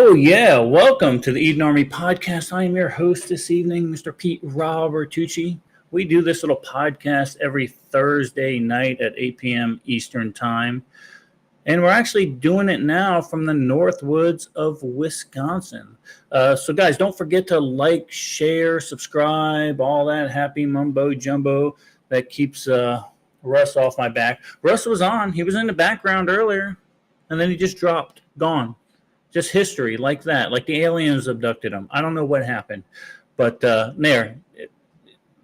Oh, yeah. Welcome to the Eden Army podcast. I am your host this evening, Mr. Pete Robertucci. We do this little podcast every Thursday night at 8 p.m. Eastern Time. And we're actually doing it now from the North Woods of Wisconsin. So, guys, don't forget to like, share, subscribe, all that happy mumbo jumbo that keeps Russ off my back. Russ was on. He was in the background earlier, and then he just dropped. Gone. Just history like that, like the aliens abducted him. I don't know what happened, but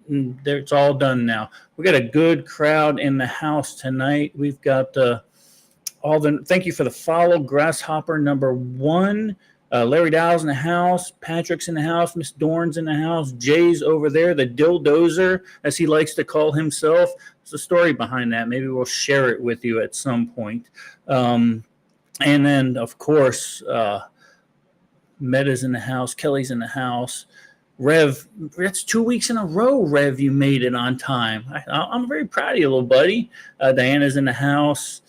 it's all done now. We got a good crowd in the house tonight. We've got thank you for the follow. Grasshopper number 1. Larry Dow's in the house. Patrick's in the house. Miss Dorn's in the house. Jay's over there. The Dildozer, as he likes to call himself. There's a story behind that. Maybe we'll share it with you at some point. And then, of course, Meta's in the house. Kelly's in the house. Rev, that's 2 weeks in a row, Rev, you made it on time. I'm very proud of you, little buddy. Diana's in the house.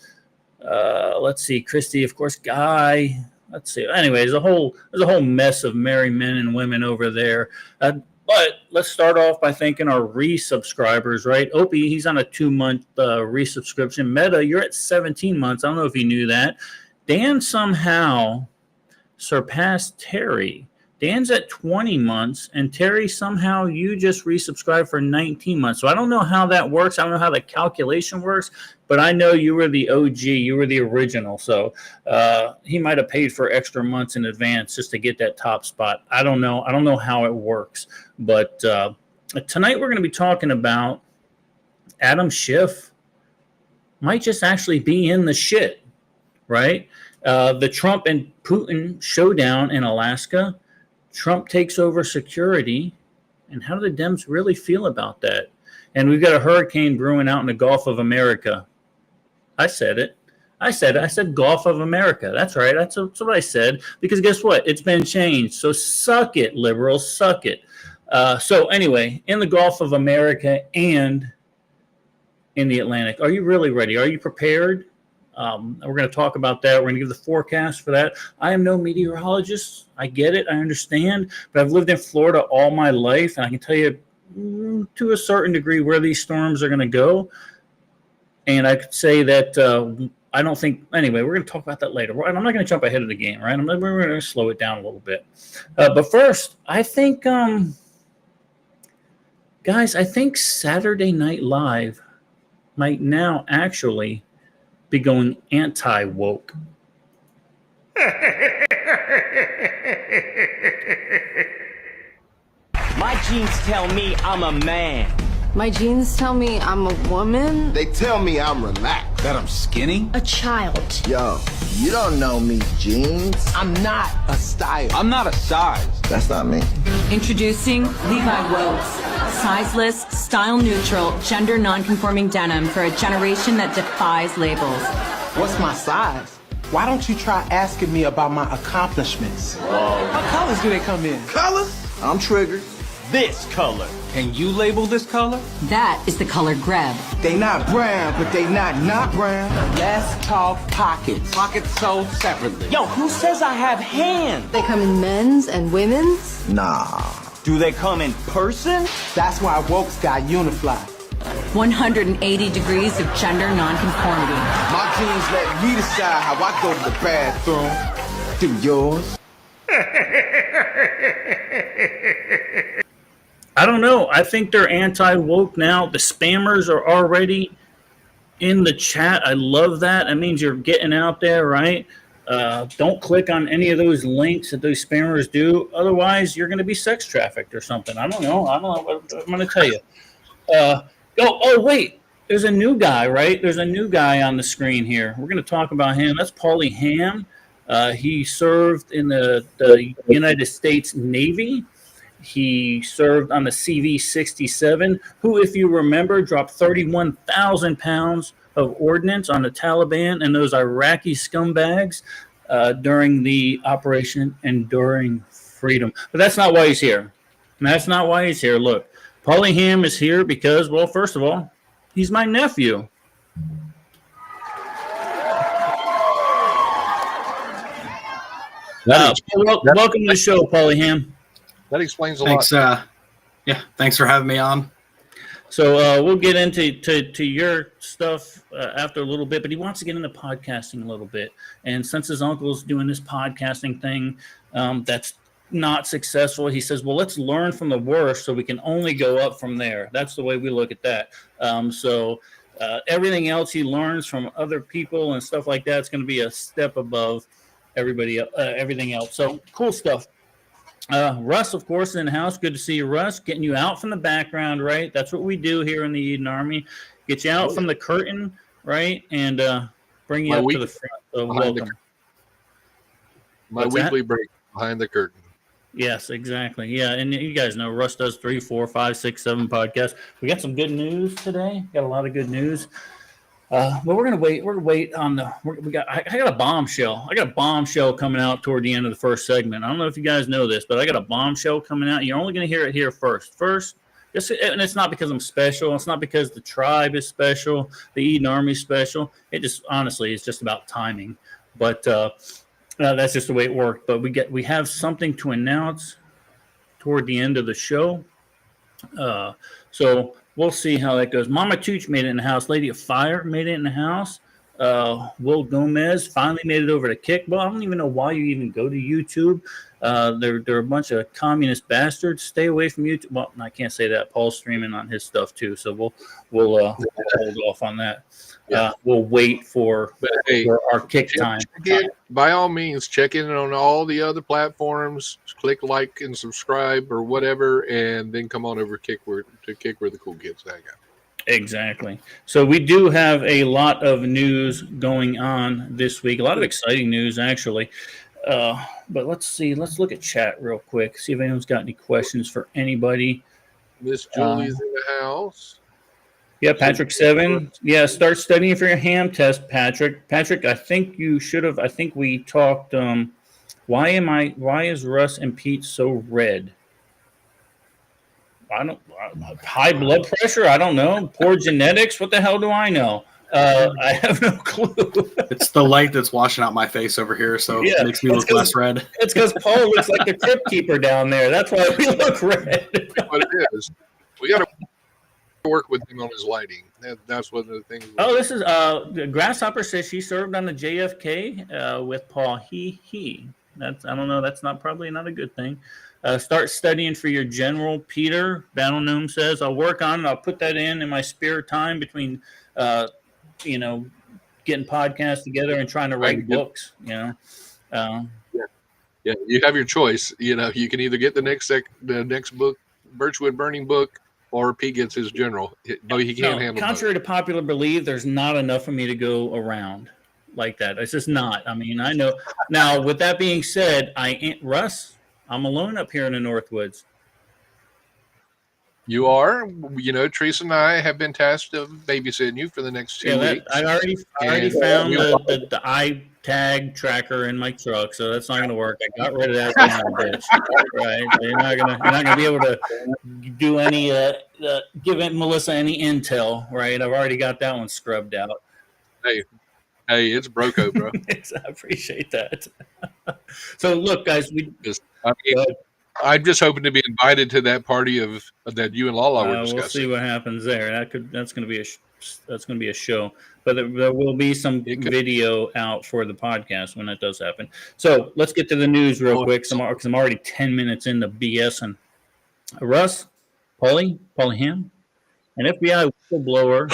Let's see. Christy, of course. Guy. Let's see. Anyway, there's a whole mess of merry men and women over there. But let's start off by thanking our resubscribers, right? Opie, he's on a 2-month resubscription. Meta, you're at 17 months. I don't know if you knew that. Dan somehow surpassed Terry. Dan's at 20 months, and Terry, somehow you just resubscribed for 19 months. So I don't know how that works. I don't know how the calculation works, but I know you were the OG. You were the original. So he might have paid for extra months in advance just to get that top spot. I don't know. I don't know how it works. But tonight we're going to be talking about Adam Schiff might just actually be in the shit. Right? The Trump and Putin showdown in Alaska. Trump takes over security. And how do the Dems really feel about that? And we've got a hurricane brewing out in the Gulf of America. I said it. I said Gulf of America. That's right. That's what I said. Because guess what? It's been changed. So suck it, liberals. Suck it. So anyway, in the Gulf of America and in the Atlantic. Are you really ready? Are you prepared? We're going to talk about that. We're going to give the forecast for that. I am no meteorologist. I get it. I understand. But I've lived in Florida all my life, and I can tell you to a certain degree where these storms are going to go. And I could say that I don't think – anyway, we're going to talk about that later. I'm not going to jump ahead of the game, right? We're going to slow it down a little bit. But first, I think guys, I think Saturday Night Live might now actually – be going anti-woke. My genes tell me I'm a man. My genes tell me I'm a woman. They tell me I'm relaxed. That I'm skinny? A child. Yo, you don't know me, jeans. I'm not a style. I'm not a size. That's not me. Introducing Levi Woes. Sizeless, style-neutral, gender-non-conforming denim for a generation that defies labels. What's my size? Why don't you try asking me about my accomplishments? Whoa. What colors do they come in? Colors? I'm triggered. This color. Can you label this color? That is the color Greb. They not brown, but they not brown. Let's talk pockets. Pockets sold separately. Yo, who says I have hands? They come in men's and women's. Nah. Do they come in person? That's why Woke's got Unifly. 180 degrees of gender nonconformity. My jeans let me decide how I go to the bathroom. Do yours? I don't know. I think they're anti-woke now. The spammers are already in the chat. I love that. That means you're getting out there, right? Don't click on any of those links that those spammers do. Otherwise, you're going to be sex trafficked or something. I don't know what I'm going to tell you. Oh, wait. There's a new guy, right? There's a new guy on the screen here. We're going to talk about him. That's Paulie Ham. He served in the United States Navy. He served on the CV-67, who, if you remember, dropped 31,000 pounds of ordnance on the Taliban and those Iraqi scumbags during the Operation Enduring Freedom. But that's not why he's here. That's not why he's here. Look, Paulie Ham is here because, well, first of all, he's my nephew. Welcome to the show, Paulie Ham. That explains a Thanks. lot. Thanks for having me on. So we'll get into your stuff after a little bit, but he wants to get into podcasting a little bit. And since his uncle's doing this podcasting thing that's not successful, he says, well, let's learn from the worst so we can only go up from there. That's the way we look at that. So everything else he learns from other people and stuff like that is going to be a step above everything else. So cool stuff. Russ, of course, in the house. Good to see you, Russ. Getting you out from the background, right? That's what we do here in the Eden Army. Get you out from the curtain, right? And bring you up to the front. So welcome. My weekly break behind the curtain. Yes, exactly. Yeah, and you guys know Russ does 3, 4, 5, 6, 7 podcasts. We got some good news today. Got a lot of good news. But we're gonna wait. We're gonna wait on the. I got a bombshell. I got a bombshell coming out toward the end of the first segment. I don't know if you guys know this, but I got a bombshell coming out. You're only gonna hear it here first. And it's not because I'm special. It's not because the tribe is special. The Eden Army is special. It just honestly, it's just about timing. But that's just the way it worked. But we have something to announce toward the end of the show. So we'll see how that goes. Mama Tooch made it in the house. Lady of Fire made it in the house. Will Gomez finally made it over to Kick. Well, I don't even know why you even go to YouTube. They're a bunch of communist bastards. Stay away from YouTube. Well, I can't say that. Paul's streaming on his stuff too, so we'll hold off on that. We'll wait for our Kick time. By all means, check in on all the other platforms. Click like and subscribe or whatever, and then come on over to where the cool kids hang out. Exactly. So we do have a lot of news going on this week. A lot of exciting news, actually. But let's see. Let's look at chat real quick. See if anyone's got any questions for anybody. Miss Julie's in the house. Yeah, Patrick 7. Yeah, start studying for your ham test, Patrick. Patrick, I think you should have. I think we talked. Why is Russ and Pete so red? High blood pressure? I don't know. Poor genetics? What the hell do I know? I have no clue. It's the light that's washing out my face over here, so it makes me look less red. It's because Paul looks like the crypt keeper down there. That's why we look red. What it is. We got to work with him on his lighting. That's one of the things. Oh, this is Grasshopper says she served on the JFK with Paul. He. That's I don't know. That's probably not a good thing. Start studying for your general. Peter Battle Gnome says I'll work on it. I'll put that in my spare time between getting podcasts together and trying to write books. Yeah, you have your choice. You can either get the next book, Birchwood Burning book, or Pete gets his general. He can't handle. Contrary to popular belief, there's not enough for me to go around like that. It's just not. I mean, I know. Now, with that being said, Russ, I'm alone up here in the Northwoods. You are. Teresa and I have been tasked of babysitting you for the next 2 weeks. I already found the eye tag tracker in my truck, so that's not going to work. I got rid of that bitch. Right? You're not gonna be able to do any give Melissa any intel. Right? I've already got that one scrubbed out. Hey, it's Broco, bro. I appreciate that. So look, guys, I'm just hoping to be invited to that party that you and Lala were discussing. We'll see what happens there. That's going to be a show, but there will be some video out for the podcast when that does happen. So let's get to the news real quick, because I'm already 10 minutes into BS. And Russ, Paulie Ham, an FBI whistleblower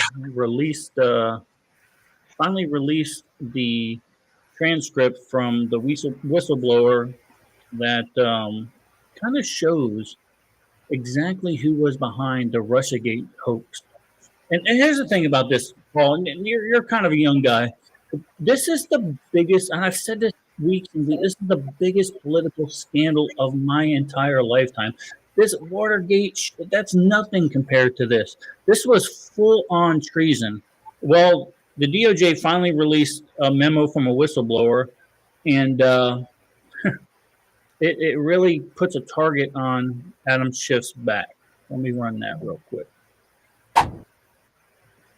finally released the transcript from the whistleblower that kind of shows exactly who was behind the Russiagate hoax. And here's the thing about this, Paul, and you're kind of a young guy. This is the biggest, and I've said this weeks, this is the biggest political scandal of my entire lifetime. This Watergate, that's nothing compared to this. This was full-on treason. Well, the DOJ finally released a memo from a whistleblower, and it really puts a target on Adam Schiff's back. Let me run that real quick.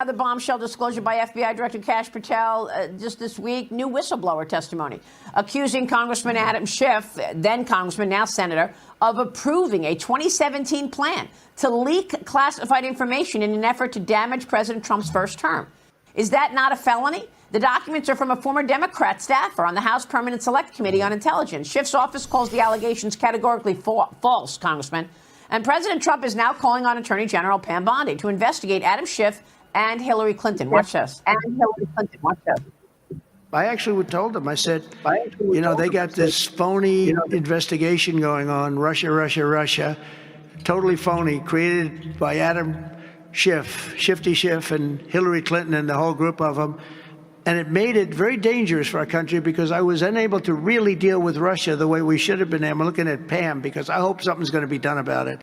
The bombshell disclosure by FBI Director Kash Patel just this week, new whistleblower testimony accusing Congressman Adam Schiff, then Congressman, now Senator, of approving a 2017 plan to leak classified information in an effort to damage President Trump's first term. Is that not a felony? The documents are from a former Democrat staffer on the House Permanent Select Committee on Intelligence. Schiff's office calls the allegations categorically false, Congressman. And President Trump is now calling on Attorney General Pam Bondi to investigate Adam Schiff and Hillary Clinton. Watch this. I actually told them, I said, they got this phony investigation going on, Russia, totally phony, created by Adam Schiff, Shifty Schiff, and Hillary Clinton and the whole group of them. And it made it very dangerous for our country because I was unable to really deal with Russia the way we should have been. I'm looking at Pam because I hope something's going to be done about it.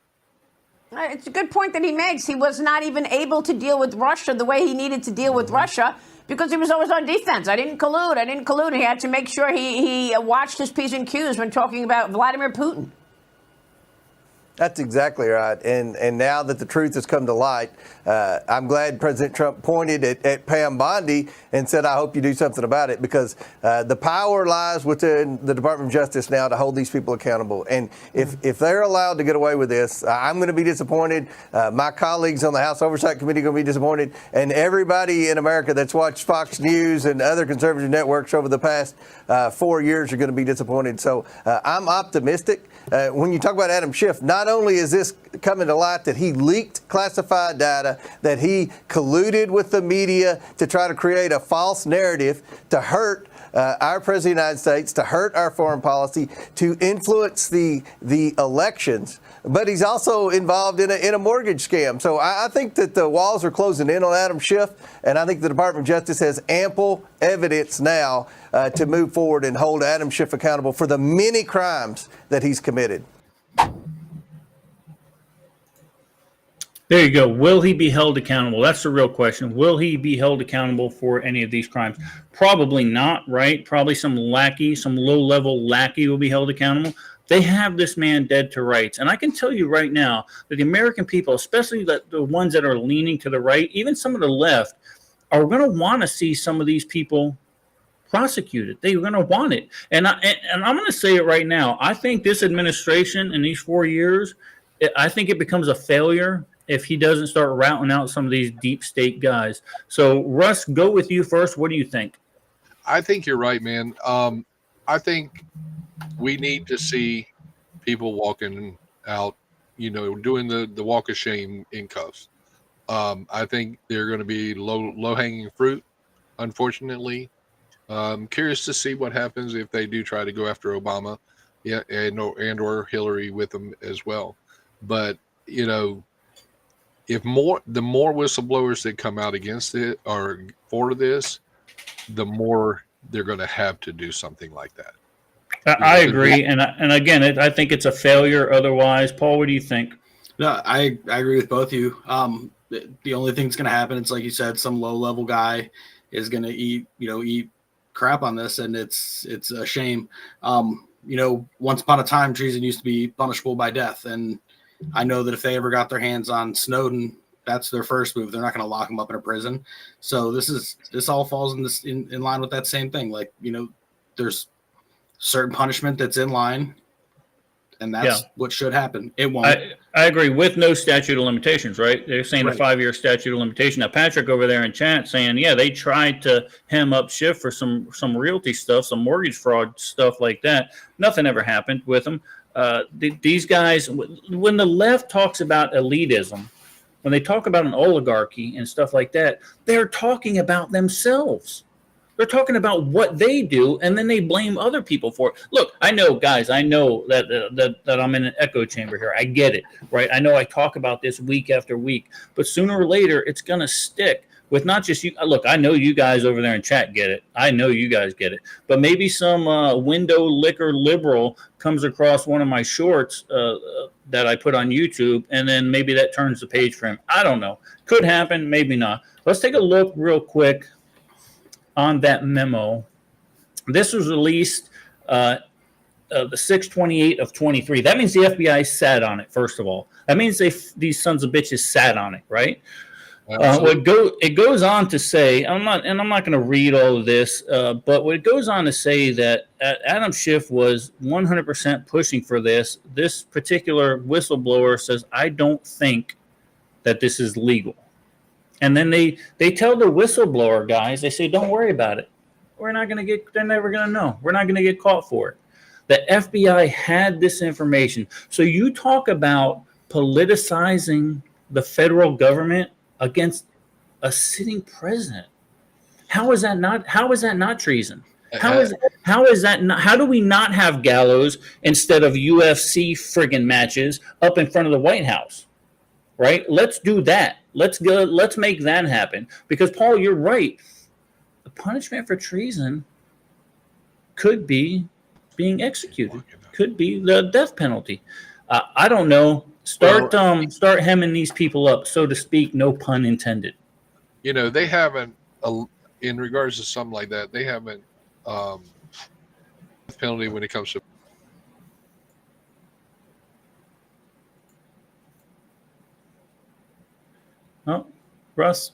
It's a good point that he makes. He was not even able to deal with Russia the way he needed to deal with Russia because he was always on defense. I didn't collude. He had to make sure he watched his P's and Q's when talking about Vladimir Putin. That's exactly right. And now that the truth has come to light, I'm glad President Trump pointed at Pam Bondi and said, I hope you do something about it, because the power lies within the Department of Justice now to hold these people accountable. And if they're allowed to get away with this, I'm going to be disappointed. My colleagues on the House Oversight Committee are going to be disappointed. And everybody in America that's watched Fox News and other conservative networks over the past 4 years are going to be disappointed. So I'm optimistic. When you talk about Adam Schiff, not only is this coming to light that he leaked classified data, that he colluded with the media to try to create a false narrative to hurt our President of the United States, to hurt our foreign policy, to influence the elections. But he's also involved in a mortgage scam. So I think that the walls are closing in on Adam Schiff, and I think the Department of Justice has ample evidence now to move forward and hold Adam Schiff accountable for the many crimes that he's committed. There you go. Will he be held accountable? That's the real question. Will he be held accountable for any of these crimes? Probably not, right? Probably some low-level lackey will be held accountable. They have this man dead to rights. And I can tell you right now that the American people, especially the ones that are leaning to the right, even some of the left, are going to want to see some of these people prosecuted. They're going to want it. And I'm going to say it right now. I think this administration in these 4 years, I think it becomes a failure if he doesn't start routing out some of these deep state guys. So, Russ, go with you first. What do you think? I think you're right, man. I think we need to see people walking out, doing the walk of shame in cuffs. I think they're going to be low-hanging fruit, unfortunately. Curious to see what happens if they do try to go after Obama, and or Hillary with them as well. But, the more whistleblowers that come out against it or for this, the more they're going to have to do something like that. I agree, and again, I think it's a failure. Otherwise, Paul, what do you think? No, I agree with both of you. The only thing that's going to happen, it's like you said, some low-level guy is going to eat crap on this, and it's a shame. Once upon a time, treason used to be punishable by death, and I know that if they ever got their hands on Snowden, that's their first move. They're not going to lock him up in a prison. So this all falls in line with that same thing. Like, there's certain punishment that's in line, and that's what should happen. It won't. I agree, with no statute of limitations, right? They're saying a 5-year statute of limitation. Now, Patrick over there in chat saying, they tried to hem up Schiff for some realty stuff, some mortgage fraud stuff like that. Nothing ever happened with them. These guys, when the left talks about elitism, when they talk about an oligarchy and stuff like that, they're talking about themselves. They're talking about what they do, and then they blame other people for it. Look, I know, guys, I know that I'm in an echo chamber here. I get it, right? I know I talk about this week after week, but sooner or later, it's going to stick with not just you. Look, I know you guys over there in chat get it. I know you guys get it. But maybe some window liquor liberal comes across one of my shorts that I put on YouTube, and then maybe that turns the page for him. I don't know. Could happen, maybe not. Let's take a look real quick on that memo. This was released the 6/28 of 23. That means the FBI sat on it, first of all. That means these sons of bitches sat on it, right? It goes on to say, I'm not going to read all of this, but what it goes on to say that Adam Schiff was 100% pushing for this. This particular whistleblower says, I don't think that this is legal. And then they tell the whistleblower guys, they say, don't worry about it. They're never going to know. We're not going to get caught for it. The FBI had this information. So you talk about politicizing the federal government against a sitting president. How is that not treason? How do we not have gallows instead of UFC friggin' matches up in front of the White House? Right? Let's do that. Let's make that happen. Because Paul, you're right. The punishment for treason could be being executed. Could be the death penalty. I don't know. Start hemming these people up, so to speak. No pun intended. They haven't, in regards to something like that, they haven't penalty when it comes to. Oh, Russ.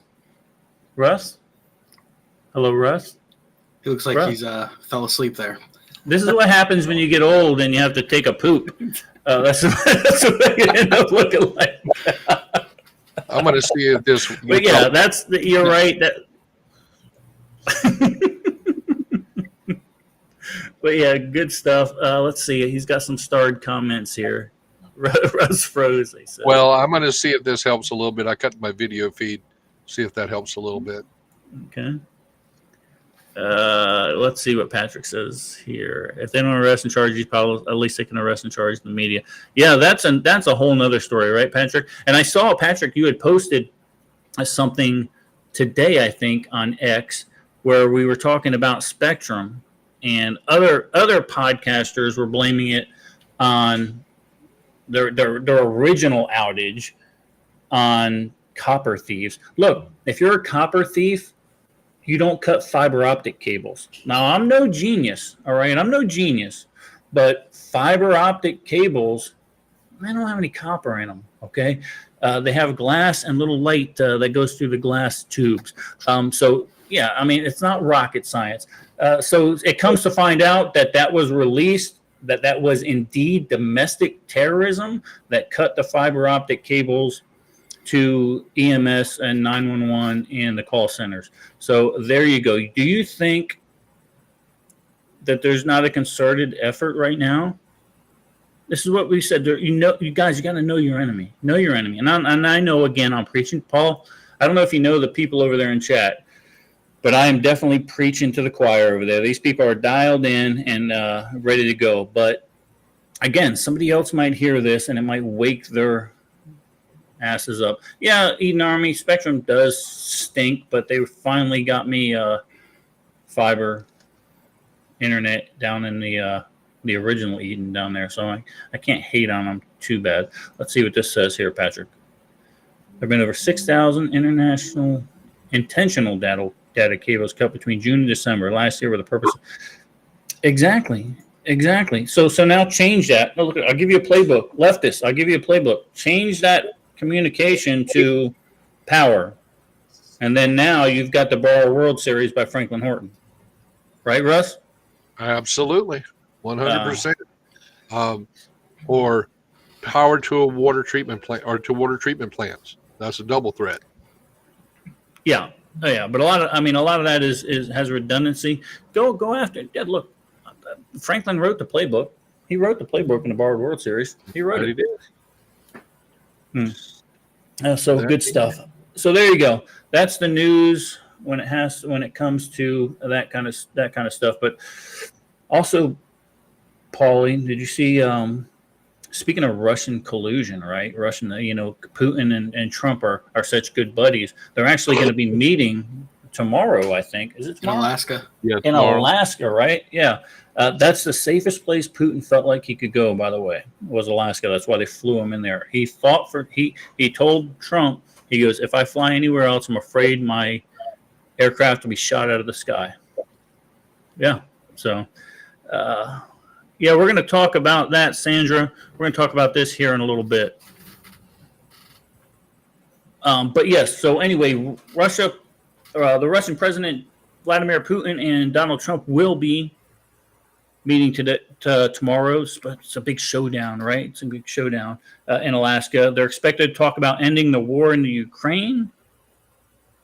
Hello, Russ. He looks like he's fell asleep there. This is what happens when you get old and you have to take a poop. That's what you end up looking like. I'm going to see if this. But yeah, you're right. But yeah, good stuff. Let's see. He's got some starred comments here. Russ froze. They said. Well, I'm going to see if this helps a little bit. I cut my video feed. See if that helps a little bit. Okay. Let's see what Patrick says here. If they don't arrest and charge these people, at least they can arrest and charge the media. Yeah, that's a whole nother story, right, Patrick? And I saw, Patrick, you had posted something today, I think, on X, where we were talking about Spectrum, and other podcasters were blaming it on their original outage on copper thieves. Look, if you're a copper thief, you don't cut fiber optic cables. Now, I'm no genius, all right? I'm no genius, but fiber optic cables, they don't have any copper in them, okay? They have glass and little light that goes through the glass tubes. So, yeah, I mean, it's not rocket science. So it comes to find out that was released, that was indeed domestic terrorism that cut the fiber optic cables to EMS and 911 and the call centers. So there you go. Do you think that there's not a concerted effort right now? This is what we said. You guys, you got to know your enemy. Know your enemy. And I know, again, I'm preaching. Paul, I don't know if you know the people over there in chat, but I am definitely preaching to the choir over there. These people are dialed in and ready to go. But again, somebody else might hear this and it might wake their asses up. Yeah, Eden Army, Spectrum does stink, but they finally got me fiber internet down in the original Eden down there, so I can't hate on them too bad. Let's see what this says here, Patrick. There have been over 6,000 intentional data cables cut between June and December last year with the purpose. Exactly. So now change that. Oh, look, I'll give you a playbook. Leftists, I'll give you a playbook. Change that communication to power, and then now you've got the Borrow World Series by Franklin Horton, right, Russ? Absolutely, 100%. Or power to a water treatment plant or to water treatment plants. That's a double threat. Yeah, but a lot of that has redundancy. Go after it. Yeah, look, Franklin wrote the playbook. He wrote the playbook in the Borrowed World Series. He wrote it. He did. So good stuff. So there you go. That's the news when it comes to that kind of stuff. But also, Paulie, did you see? Speaking of Russian collusion, right? Putin and Trump are such good buddies. They're actually going to be meeting tomorrow, I think. Is it tomorrow? In Alaska. Yeah, in Alaska, right? Yeah. That's the safest place Putin felt like he could go, by the way, was Alaska. That's why they flew him in there. He told Trump, he goes, if I fly anywhere else, I'm afraid my aircraft will be shot out of the sky. Yeah. So, yeah, we're going to talk about that, Sandra. We're going to talk about this here in a little bit. But yes, so anyway, Russia, the Russian President Vladimir Putin and Donald Trump will be meeting tomorrow. It's a big showdown, right? It's a big showdown in Alaska. They're expected to talk about ending the war in the Ukraine,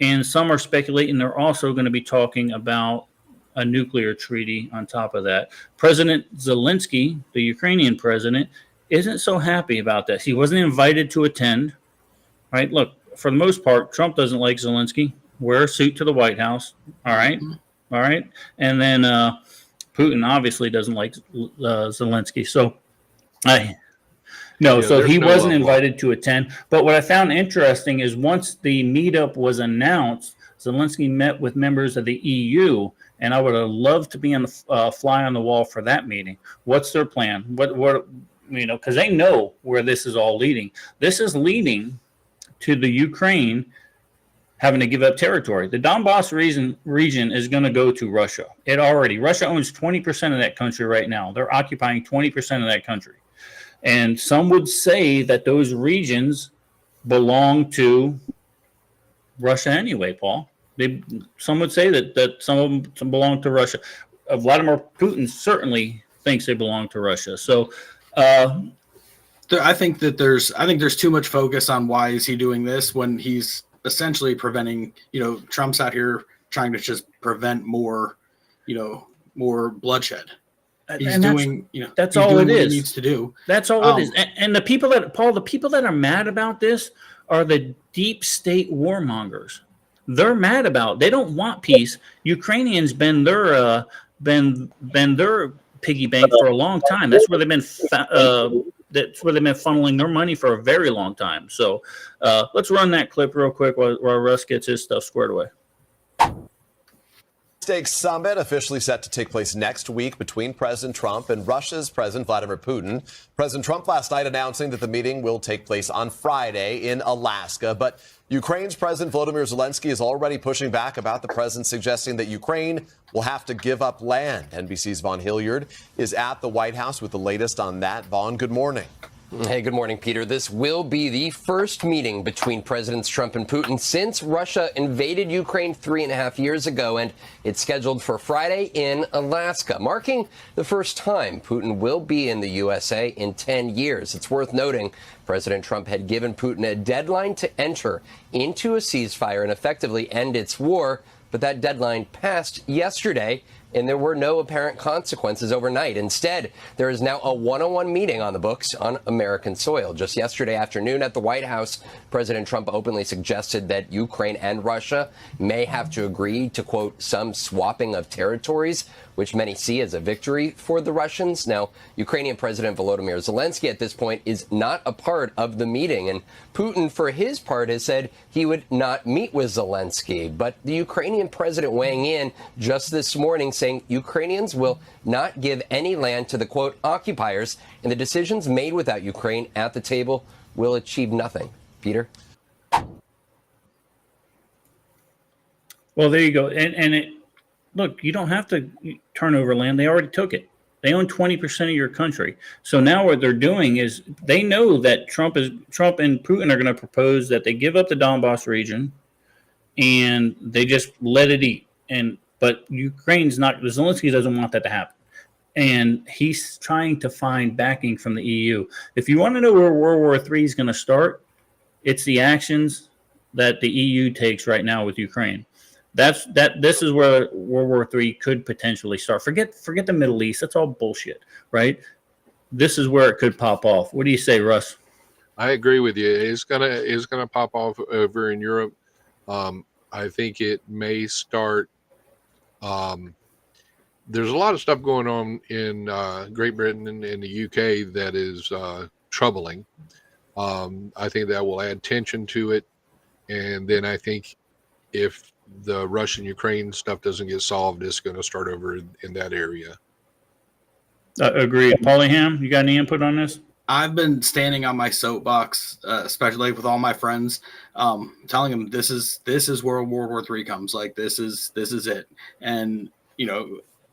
and some are speculating they're also going to be talking about a nuclear treaty on top of that. President Zelensky, the Ukrainian president, isn't so happy about this. He wasn't invited to attend, right? Look, for the most part, Trump doesn't like Zelensky. Wear a suit to the White House, all right? All right? And then Putin obviously doesn't like Zelensky. So, he wasn't invited to attend. But what I found interesting is once the meetup was announced, Zelensky met with members of the EU, and I would have loved to be on the fly on the wall for that meeting. What's their plan? What because they know where this is all leading. This is leading to the Ukraine having to give up territory. The Donbass region is going to go to Russia. Russia owns 20% of that country right now. They're occupying 20% of that country. And some would say that those regions belong to Russia anyway, Paul. Some would say that some of them belong to Russia. Vladimir Putin certainly thinks they belong to Russia. So I think there's too much focus on why is he doing this when he's essentially preventing, Trump's out here trying to just prevent more bloodshed. He's doing, that's all it is. What he needs to do. That's all it is. And the people that are mad about this are the deep state warmongers. They're mad about. They don't want peace. Ukrainians been their piggy bank for a long time. That's where they've been. That's where they've been funneling their money for a very long time. So let's run that clip real quick while Russ gets his stuff squared away. Stakes summit officially set to take place next week between President Trump and Russia's President Vladimir Putin. President Trump last night announcing that the meeting will take place on Friday in Alaska. But Ukraine's President Volodymyr Zelensky is already pushing back about the president suggesting that Ukraine will have to give up land. NBC's Vaughn Hilliard is at the White House with the latest on that. Vaughn, good morning. Hey, good morning, Peter. This will be the first meeting between Presidents Trump and Putin since Russia invaded Ukraine 3.5 years ago, and it's scheduled for Friday in Alaska, marking the first time Putin will be in the USA in 10 years. It's worth noting President Trump had given Putin a deadline to enter into a ceasefire and effectively end its war, but that deadline passed yesterday, and there were no apparent consequences overnight. Instead, there is now a one-on-one meeting on the books on American soil. Just yesterday afternoon at the White House, President Trump openly suggested that Ukraine and Russia may have to agree to, quote, some swapping of territories, which many see as a victory for the Russians. Now, Ukrainian President Volodymyr Zelensky at this point is not a part of the meeting, and Putin, for his part, has said he would not meet with Zelensky. But the Ukrainian president weighing in just this morning saying Ukrainians will not give any land to the, quote, occupiers, and the decisions made without Ukraine at the table will achieve nothing. Peter? Well, there you go. Look, you don't have to turn over land. They already took it. They own 20% of your country. So now what they're doing is they know that Trump and Putin are going to propose that they give up the Donbass region and they just let it eat. But Ukraine's not. Zelensky doesn't want that to happen. And he's trying to find backing from the EU. If you want to know where World War III is going to start, it's the actions that the EU takes right now with Ukraine. This is where World War III could potentially start. Forget the Middle East. That's all bullshit, right? This is where it could pop off. What do you say, Russ? I agree with you. It's gonna pop off over in Europe. I think it may start. There's a lot of stuff going on in Great Britain and in the UK that is troubling. I think that will add tension to it, and then I think if the Russian-Ukraine stuff doesn't get solved, it's going to start over in that area. Agreed. Paulie, you got any input on this? I've been standing on my soapbox, especially with all my friends, telling them this is where World War III comes. Like this is it. And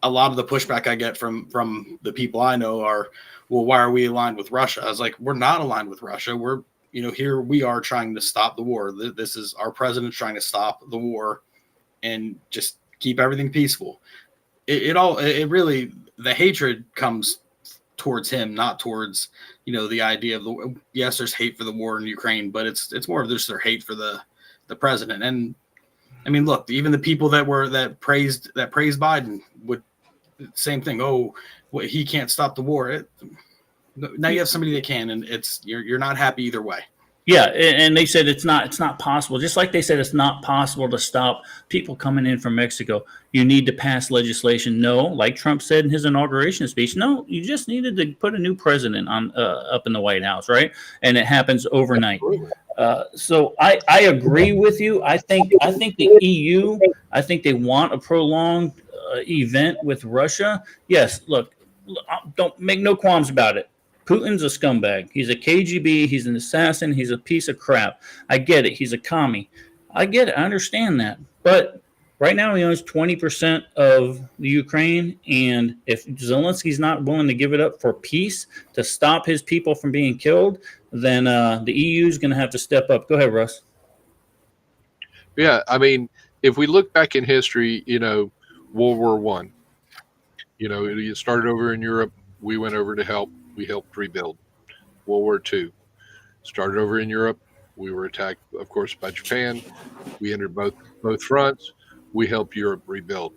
a lot of the pushback I get from the people I know are, well, why are we aligned with Russia? I was like, we're not aligned with Russia. We're here we are trying to stop the war. This is our president trying to stop the war and just keep everything peaceful. It really, the hatred comes towards him, not towards, the idea of yes, there's hate for the war in Ukraine, but it's more of just their hate for the president. And I mean, look, even the people that praised Biden would same thing. Oh, he can't stop the war. Now you have somebody that can, and you're not happy either way. Yeah, and they said it's not possible. Just like they said it's not possible to stop people coming in from Mexico. You need to pass legislation. No, like Trump said in his inauguration speech, no, you just needed to put a new president on up in the White House, right? And it happens overnight. So I agree with you. I think the EU, I think they want a prolonged event with Russia. Yes, look, don't make no qualms about it. Putin's a scumbag. He's a KGB. He's an assassin. He's a piece of crap. I get it. He's a commie. I get it. I understand that. But right now he owns 20% of the Ukraine. And if Zelensky's not willing to give it up for peace to stop his people from being killed, then the EU is going to have to step up. Go ahead, Russ. Yeah, I mean, if we look back in history, World War I, it started over in Europe. We went over to help. We helped rebuild. World War II started over in Europe. We were attacked, of course, by Japan. We entered both fronts. We helped Europe rebuild.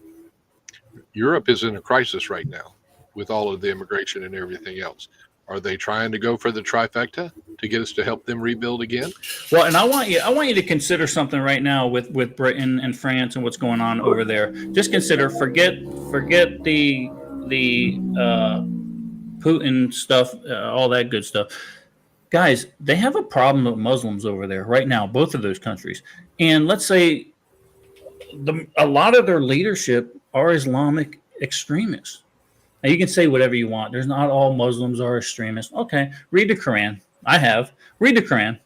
Europe is in a crisis right now with all of the immigration and everything else. Are they trying to go for the trifecta to get us to help them rebuild again? Well, and I want you to consider something right now with Britain and France and what's going on over there. Just consider, forget the Putin stuff, all that good stuff. Guys, they have a problem with Muslims over there right now, both of those countries. And let's say a lot of their leadership are Islamic extremists. Now, you can say whatever you want. There's not all Muslims are extremists. Okay, read the Quran. I have. Read the Quran.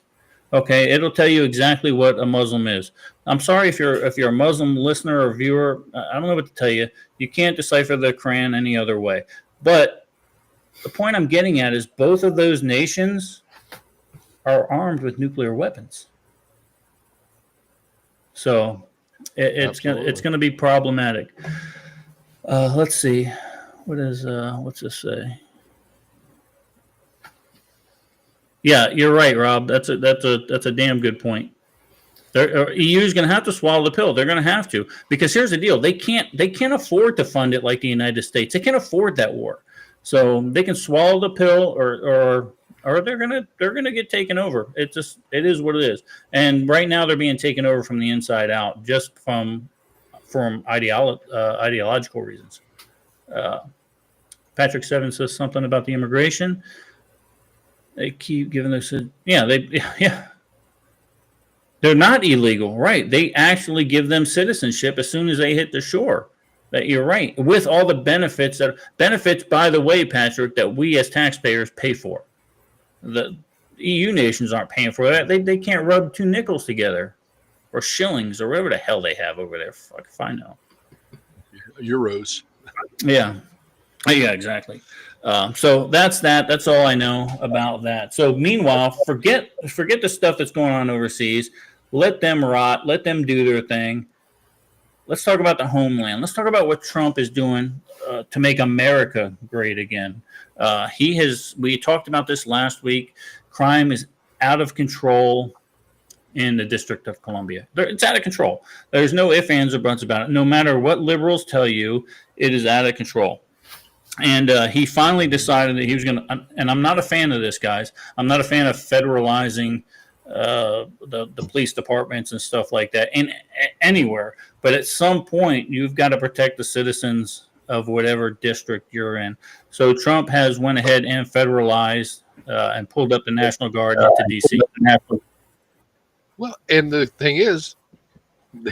Okay, it'll tell you exactly what a Muslim is. I'm sorry if you're a Muslim listener or viewer. I don't know what to tell you. You can't decipher the Quran any other way. But the point I'm getting at is both of those nations are armed with nuclear weapons. So it's going to be problematic. Let's see. What's this say? Yeah, you're right, Rob. That's a damn good point. EU is going to have to swallow the pill. They're going to have to, because here's the deal: they can't afford to fund it like the United States. They can't afford that war. So they can swallow the pill, or they're gonna get taken over. It is what it is. And right now they're being taken over from the inside out, just from ideological reasons. Patrick Seven says something about the immigration. They keep giving this. They're not illegal, right? They actually give them citizenship as soon as they hit the shore. That you're right, with all the benefits, by the way, Patrick, that we as taxpayers pay for. The EU nations aren't paying for that. They can't rub two nickels together, or shillings, or whatever the hell they have over there. Fuck if I know. Euros. Yeah, exactly. So that's that. That's all I know about that. So meanwhile, forget the stuff that's going on overseas. Let them rot. Let them do their thing. Let's talk about the homeland. Let's talk about what Trump is doing to make America great again. We talked about this last week. Crime is out of control in the District of Columbia. It's out of control. There's no ifs, ands, or buts about it. No matter what liberals tell you, it is out of control. And he finally decided that he was going to, and I'm not a fan of this, guys. I'm not a fan of federalizing the police departments and stuff like that anywhere. But at some point, you've got to protect the citizens of whatever district you're in. So Trump has went ahead and federalized and pulled up the National Guard into D.C. Well, and the thing is,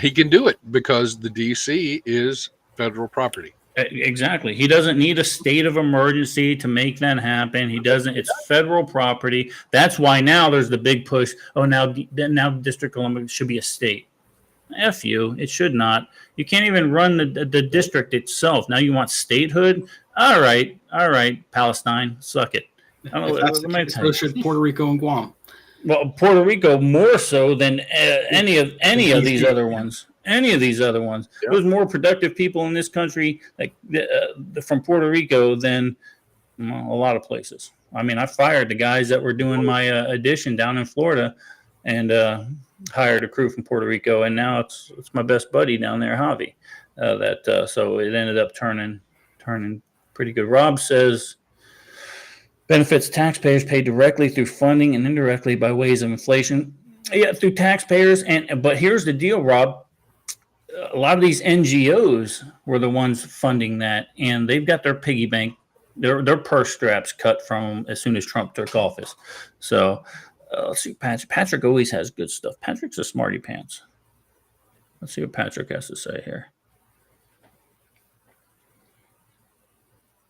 he can do it because the D.C. is federal property. Exactly. He doesn't need a state of emergency to make that happen. He doesn't. It's federal property. That's why now there's the big push. Oh, now District of Columbia should be a state. F you. It should not. You can't even run the district itself. Now you want statehood? All right, Palestine, suck it. I don't know. So should Puerto Rico and Guam. Well, Puerto Rico more so than any of these other ones. There's more productive people in this country, like from Puerto Rico, than a lot of places. I mean, I fired the guys that were doing my addition down in Florida, and hired a crew from Puerto Rico, and now it's my best buddy down there, Javi. So it ended up turning pretty good. Rob says benefits taxpayers paid directly through funding and indirectly by ways of inflation. Yeah, through taxpayers. But here's the deal, Rob. A lot of these NGOs were the ones funding that, and they've got their piggy bank, their purse straps cut from them as soon as Trump took office. So let's see. Patrick always has good stuff. Patrick's a smarty pants. Let's see what Patrick has to say here.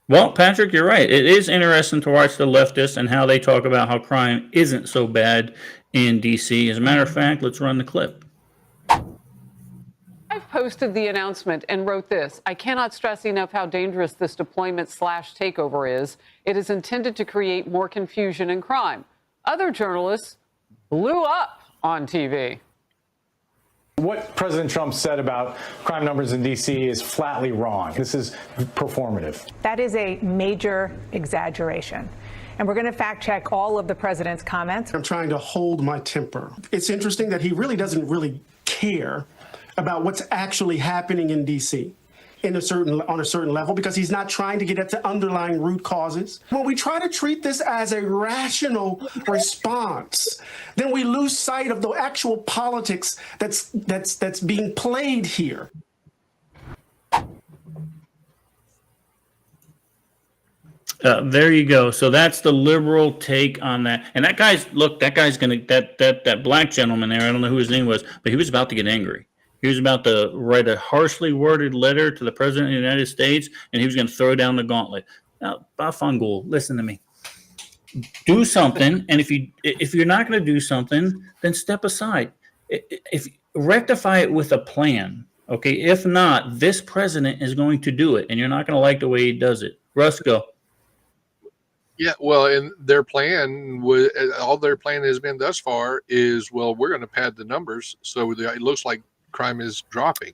Well, Patrick, you're right. It is interesting to watch the leftists and how they talk about how crime isn't so bad in D.C. As a matter of fact, let's run the clip. I've posted the announcement and wrote this. I cannot stress enough how dangerous this deployment/takeover is. It is intended to create more confusion and crime. Other journalists blew up on TV. What President Trump said about crime numbers in D.C. is flatly wrong. This is performative. That is a major exaggeration. And we're going to fact check all of the president's comments. I'm trying to hold my temper. It's interesting that he really doesn't really care about what's actually happening in D.C. on a certain level, because he's not trying to get at the underlying root causes. When we try to treat this as a rational response, then we lose sight of the actual politics that's being played here. There you go. So that's the liberal take on that. And that guy's that black gentleman there, I don't know who his name was, but he was about to get angry. He was about to write a harshly worded letter to the president of the United States, and he was going to throw down the gauntlet. Now, Bafangul, listen to me. Do something, and if you're not going to do something, then step aside. If rectify it with a plan, okay? If not, this president is going to do it, and you're not going to like the way he does it. Russ, go. Yeah, well, and their plan was, all their plan has been thus far is, well, we're going to pad the numbers so it looks like crime is dropping.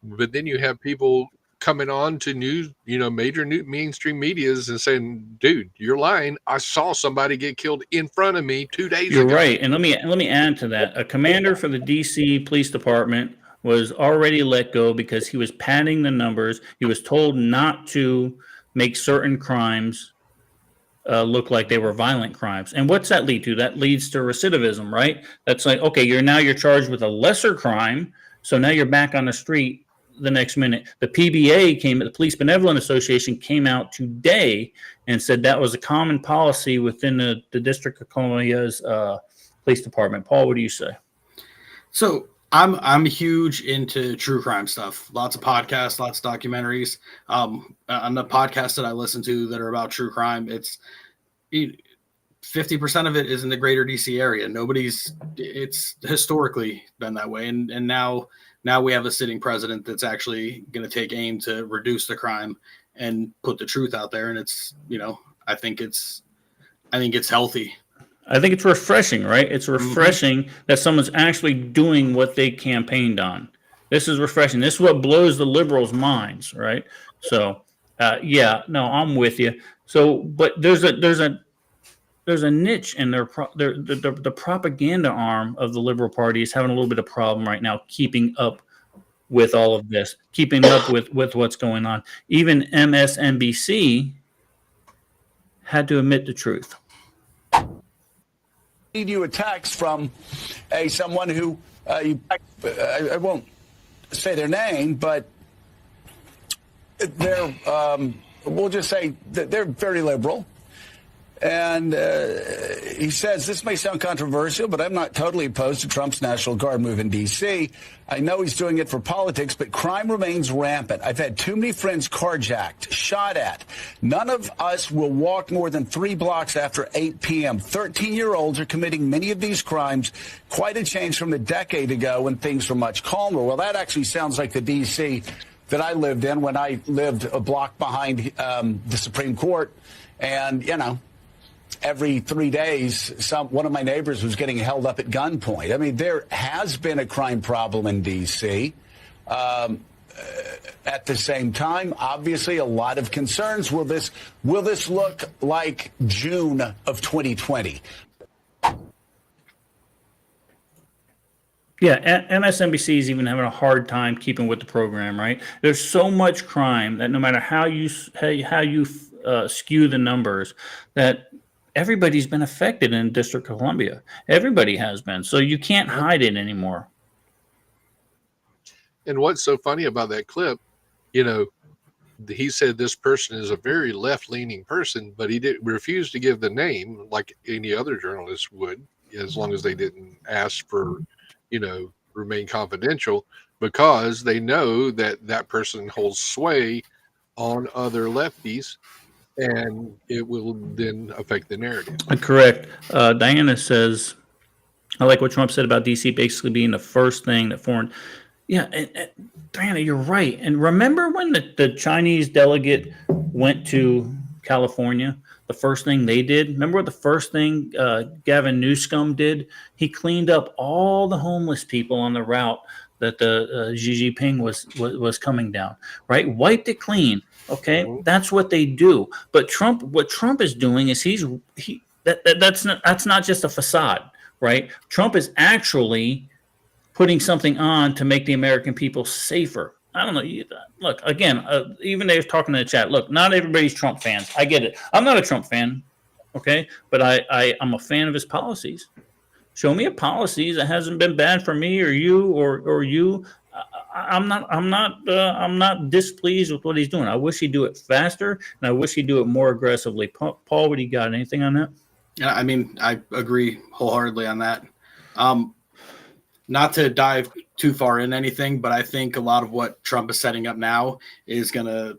But then you have people coming on to major mainstream medias and saying, dude, you're lying. I saw somebody get killed in front of me 2 days ago. You're right. And let me add to that. A commander for the DC Police Department was already let go because he was padding the numbers. He was told not to make certain crimes look like they were violent crimes. And what's that lead to? That leads to recidivism, right? That's like, okay, you're charged with a lesser crime, so now you're back on the street the next minute. The PBA the Police Benevolent Association came out today and said that was a common policy within the District of Columbia's police department. Paul, what do you say? So I'm huge into true crime stuff. Lots of podcasts, lots of documentaries. On the podcasts that I listen to that are about true crime, 50% of it is in the greater DC area. It's historically been that way. And now we have a sitting president that's actually going to take aim to reduce the crime and put the truth out there. And I think it's healthy. I think it's refreshing, right? It's refreshing that someone's actually doing what they campaigned on. This is refreshing. This is what blows the liberals' minds, right? So, I'm with you. So, but there's a niche in the propaganda arm of the Liberal Party is having a little bit of problem right now, keeping up with all of this, keeping up with what's going on. Even MSNBC had to admit the truth. Read you a text from someone who I won't say their name, but they're we'll just say that they're very liberal. And he says, this may sound controversial, but I'm not totally opposed to Trump's National Guard move in D.C. I know he's doing it for politics, but crime remains rampant. I've had too many friends carjacked, shot at. None of us will walk more than 3 blocks after 8 p.m. 13-year-olds are committing many of these crimes. Quite a change from a decade ago when things were much calmer. Well, that actually sounds like the D.C. that I lived in when I lived a block behind the Supreme Court. And, every 3 days, one of my neighbors was getting held up at gunpoint. I mean, there has been a crime problem in D.C. At the same time, obviously, a lot of concerns. Will this look like June of 2020? Yeah, MSNBC is even having a hard time keeping with the program, right? There's so much crime that no matter how you skew the numbers, that everybody's been affected in District of Columbia. Everybody has been, so you can't hide it anymore. And what's so funny about that clip, he said this person is a very left-leaning person, but he refused to give the name like any other journalist would, as long as they didn't ask for, remain confidential, because they know that person holds sway on other lefties, and it will then affect the narrative. Correct. Diana says, I like what Trump said about DC basically being the first thing that foreign. Yeah, and Diana, you're right. And remember when the Chinese delegate went to California? The first thing they did, remember what the first thing Gavin Newsom did? He cleaned up all the homeless people on the route that the Xi Jinping was coming down, right? Wiped it clean. Okay, that's what they do. But what Trump is doing is that's not just a facade, right? Trump is actually putting something on to make the American people safer. I don't know. Look, again, even they're talking in the chat. Look, not everybody's Trump fans. I get it. I'm not a Trump fan, okay? But I'm a fan of his policies. Show me a policy that hasn't been bad for me or you or you. I'm not displeased with what he's doing. I wish he'd do it faster, and I wish he'd do it more aggressively. Paul, what do you got? Anything on that? Yeah, I mean, I agree wholeheartedly on that. Not to dive too far in anything, but I think a lot of what Trump is setting up now is going to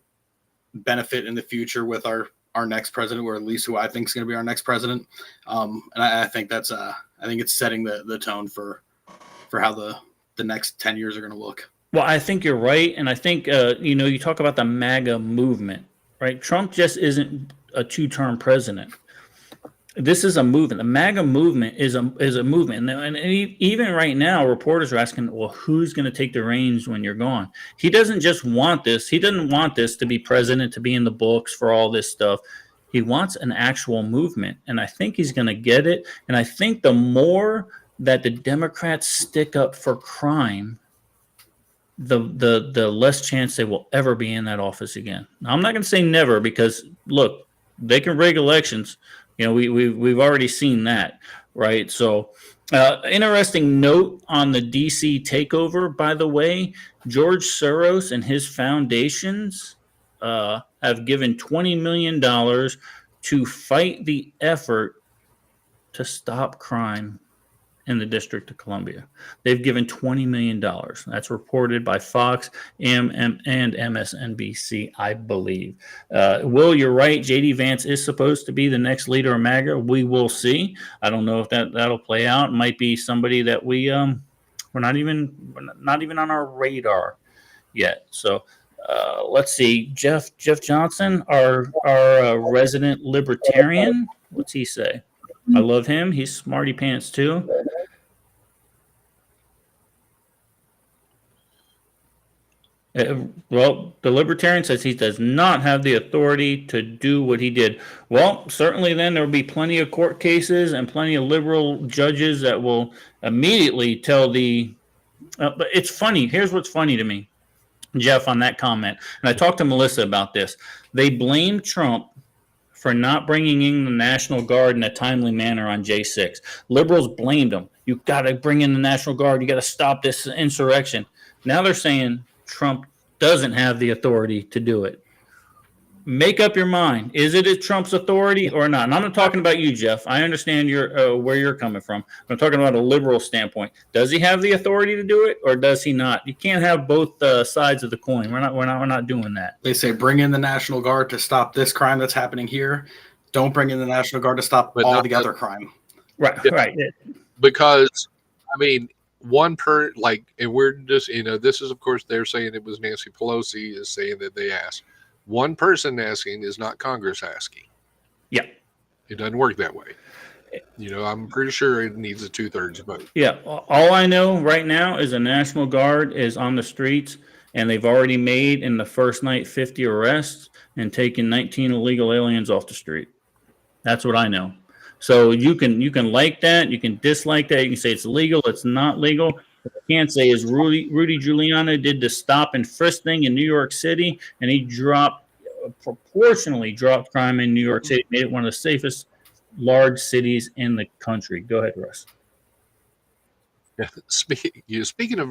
benefit in the future with our next president, or at least who I think is going to be our next president. And I think I think it's setting the tone for how the next 10 years are going to look. Well, I think you're right. And I think, you talk about the MAGA movement, right? Trump just isn't a two-term president. This is a movement. The MAGA movement is a movement. And even right now, reporters are asking, well, who's going to take the reins when you're gone? He doesn't just want this. He doesn't want this to be president, to be in the books for all this stuff. He wants an actual movement. And I think he's going to get it. And I think the more that the Democrats stick up for crime, the less chance they will ever be in that office again. Now, I'm not going to say never, because, look, they can rig elections. We've already seen that, right? So, interesting note on the DC takeover, by the way, George Soros and his foundations have given $20 million to fight the effort to stop crime in the District of Columbia. They've given $20 million. That's reported by Fox and MSNBC, I believe. Will, you're right. J.D. Vance is supposed to be the next leader of MAGA. We will see. I don't know if that'll play out. It might be somebody that we're not even on our radar yet. So let's see. Jeff Johnson, our resident libertarian. What's he say? I love him. He's smarty pants too. Well, the libertarian says he does not have the authority to do what he did. Well, certainly then there will be plenty of court cases and plenty of liberal judges that will immediately tell but it's funny. Here's what's funny to me, Jeff, on that comment. And I talked to Melissa about this. They blame Trump for not bringing in the National Guard in a timely manner on J6. Liberals blamed him. You got to bring in the National Guard. You got to stop this insurrection. Now they're saying Trump doesn't have the authority to do it. Make up your mind. Is it Trump's authority or not? And I'm not talking about you, Jeff. I understand where you're coming from. I'm talking about a liberal standpoint. Does he have the authority to do it, or does he not? You can't have both sides of the coin. We're not doing that. They say bring in the National Guard to stop this crime that's happening here. Don't bring in the National Guard to stop all the other crime. Right. Yeah. Right. Because I mean, and we're just, this is, of course, they're saying it was Nancy Pelosi is saying that they asked. One person asking is not Congress asking. Yeah. It doesn't work that way. I'm pretty sure it needs a 2/3 vote. Yeah, all I know right now is the National Guard is on the streets, and they've already made in the first night 50 arrests and taken 19 illegal aliens off the street. That's what I know. So you can like that, you can dislike that, you can say it's legal, it's not legal. What I can't say is Rudy Giuliani did the stop and frisk thing in New York City, and he proportionally dropped crime in New York City, made it one of the safest large cities in the country. Go ahead, Russ. Speaking of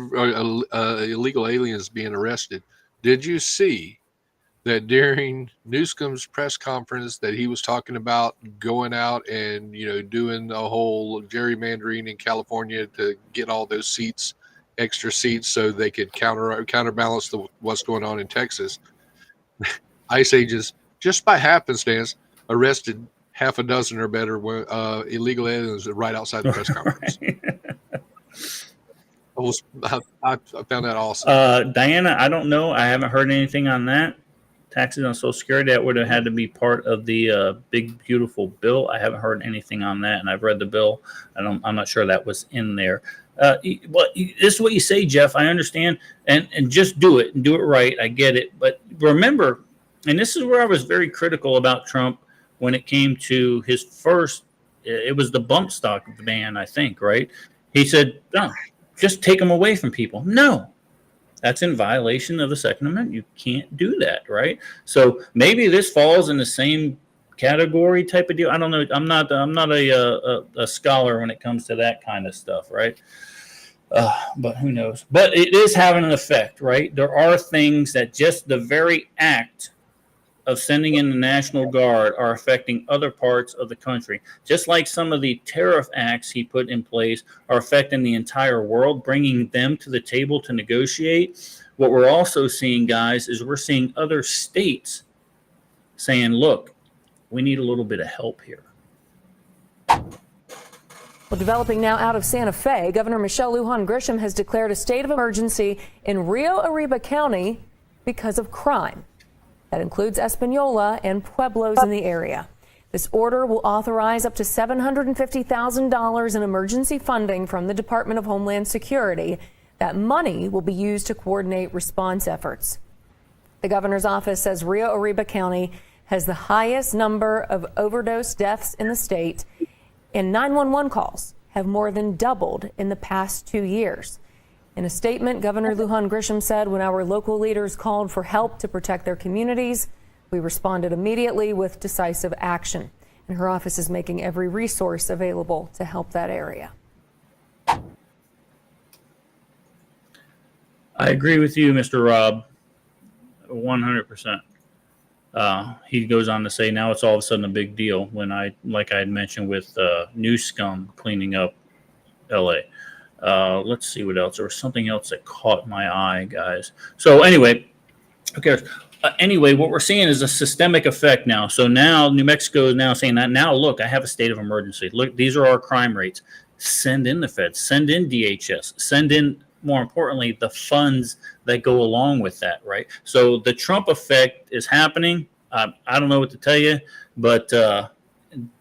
illegal aliens being arrested, did you see that during Newsom's press conference that he was talking about going out and doing a whole gerrymandering in California to get all those extra seats, so they could counterbalance what's going on in Texas? ICE agents, just by happenstance, arrested half a dozen or better illegal aliens right outside the press conference. I found that awesome. Diana, I don't know. I haven't heard anything on that. Taxes on Social Security, that would have had to be part of the big, beautiful bill. I haven't heard anything on that, and I've read the bill. I'm not sure that was in there. This is what you say, Jeff. I understand, and just do it and do it right. I get it. But remember, and this is where I was very critical about Trump when it came to his first, it was the bump stock ban, I think, right? He said, no, just take them away from people. No, that's in violation of the Second Amendment. You can't do that, right? So maybe this falls in the same category type of deal. I don't know. I'm not a scholar when it comes to that kind of stuff, right? But who knows? But it is having an effect, right? There are things that just the very act of sending in the National Guard are affecting other parts of the country. Just like some of the tariff acts he put in place are affecting the entire world, bringing them to the table to negotiate. What we're also seeing, guys, is we're seeing other states saying, look, we need a little bit of help here. Well, developing now out of Santa Fe, Governor Michelle Lujan Grisham has declared a state of emergency in Rio Arriba County because of crime. That includes Espanola and pueblos in the area. This order will authorize up to $750,000 in emergency funding from the Department of Homeland Security. That money will be used to coordinate response efforts. The governor's office says Rio Arriba County has the highest number of overdose deaths in the state, and 911 calls have more than doubled in the past 2 years. In a statement, Governor Lujan Grisham said, when our local leaders called for help to protect their communities, we responded immediately with decisive action. And her office is making every resource available to help that area. I agree with you, Mr. Rob, 100%. He goes on to say now it's all of a sudden a big deal when like I had mentioned with New Scum cleaning up L.A. Let's see what else. There was something else that caught my eye, guys. So anyway, who cares? Anyway, what we're seeing is a systemic effect now. So now New Mexico is now saying that now, look, I have a state of emergency. Look, these are our crime rates. Send in the feds, send in DHS, send in, more importantly, the funds that go along with that, right? So the Trump effect is happening. I don't know what to tell you, but